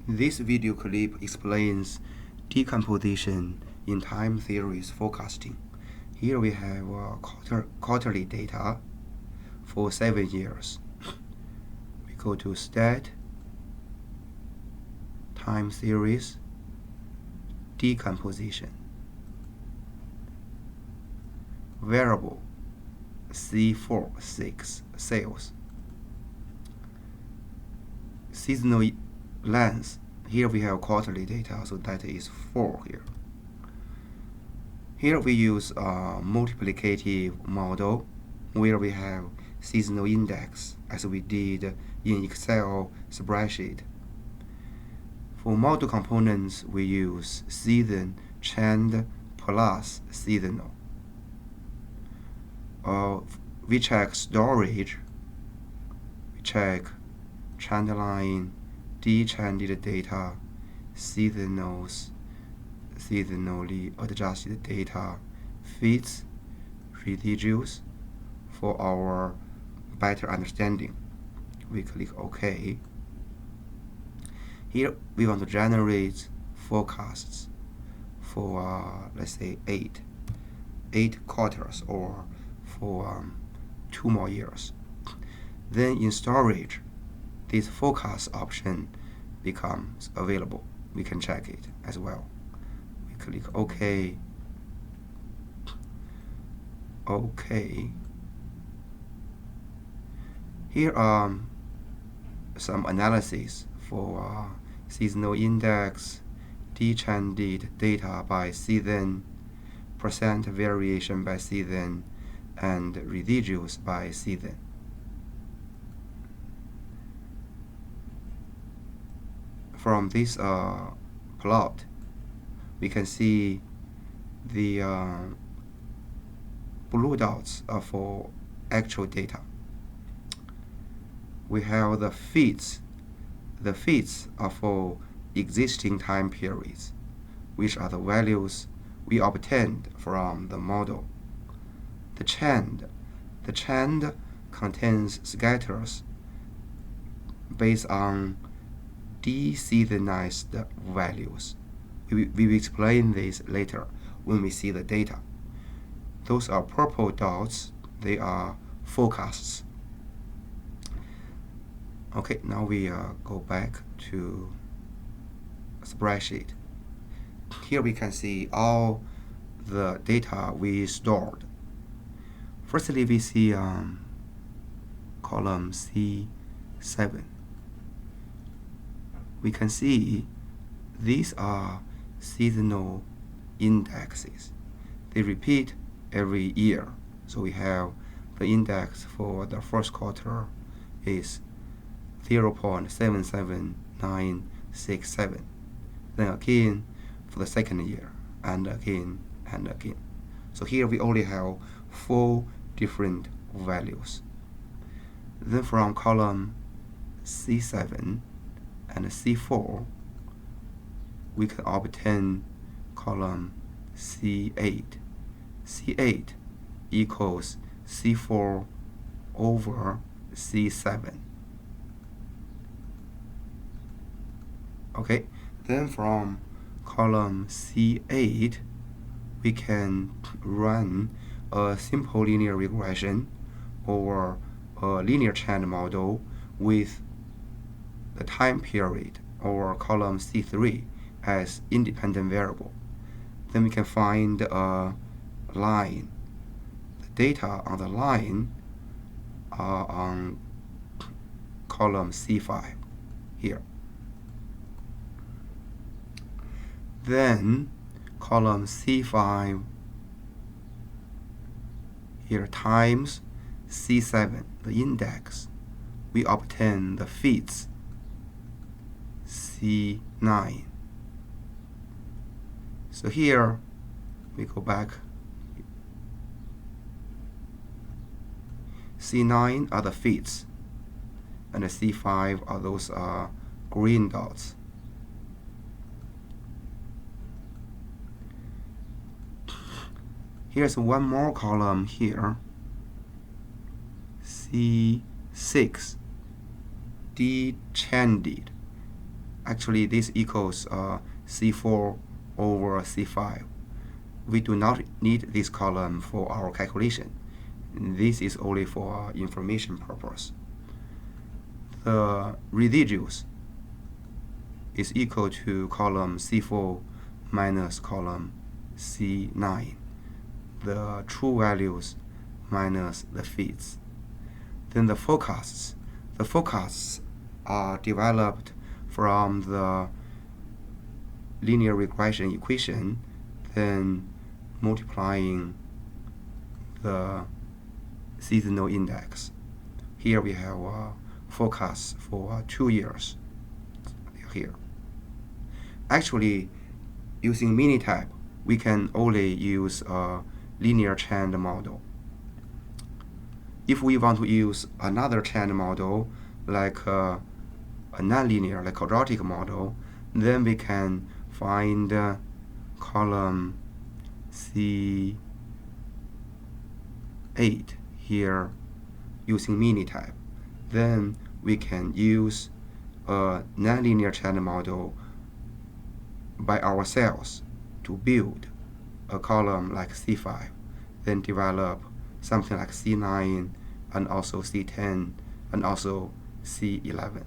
This video clip explains decomposition in time series forecasting. Here we have quarterly data for 7 years. We go to Stat, Time Series, Decomposition. Variable C46 sales. Seasonal length. Here we have quarterly data, so that is 4 here. Here we use a multiplicative model where we have seasonal index as we did in Excel spreadsheet. For model components, we use season trend plus seasonal. We check storage, we check trend line, detrended data, seasonally adjusted data, fits, residuals. For our better understanding, we click OK. Here we want to generate forecasts for let's say 8 quarters or for 2 more years. Then in storage, this forecast option becomes available. We can check it as well. We click OK. OK. Here are some analysis for seasonal index, detrended data by season, percent variation by season, and residuals by season. From this plot, we can see the blue dots are for actual data. We have the fits. The fits are for existing time periods, which are the values we obtained from the model. The trend contains scatters based on deseasonized values. We will explain this later when we see the data. Those are purple dots. They are forecasts. Okay, now we go back to spreadsheet. Here we can see all the data we stored. Firstly, we see column C7. We can see these are seasonal indexes. They repeat every year. So we have the index for the first quarter is 0.77967. Then again for the second year, and again and again. So here we only have 4 different values. Then from column C7 and C4, we can obtain column C8. C8 equals C4 over C7. Okay, then from column C8, we can run a simple linear regression or a linear trend model with the time period or column C3 as independent variable. Then we can find a line. The data on the line are on column C5 here. Then column C5 here times C7, the index, we obtain the fits C9. So here we go back. C9 are the fits, and the C5 are those green dots. Here's one more column here, C6, detrended. Actually, this equals C4 over C5. We do not need this column for our calculation. This is only for information purpose. The residuals is equal to column C4 minus column C9. The true values minus the fits. Then the forecasts. The forecasts are developed from the linear regression equation, then multiplying the seasonal index. Here we have forecasts for 2 years. Here. Actually, using Minitab, we can only use a linear trend model. If we want to use another trend model, like a nonlinear, like quadratic model, then we can find column C8 here using Minitab. Then we can use a nonlinear trend model by ourselves to build a column like C5, then develop something like C9 and also C10 and also C11.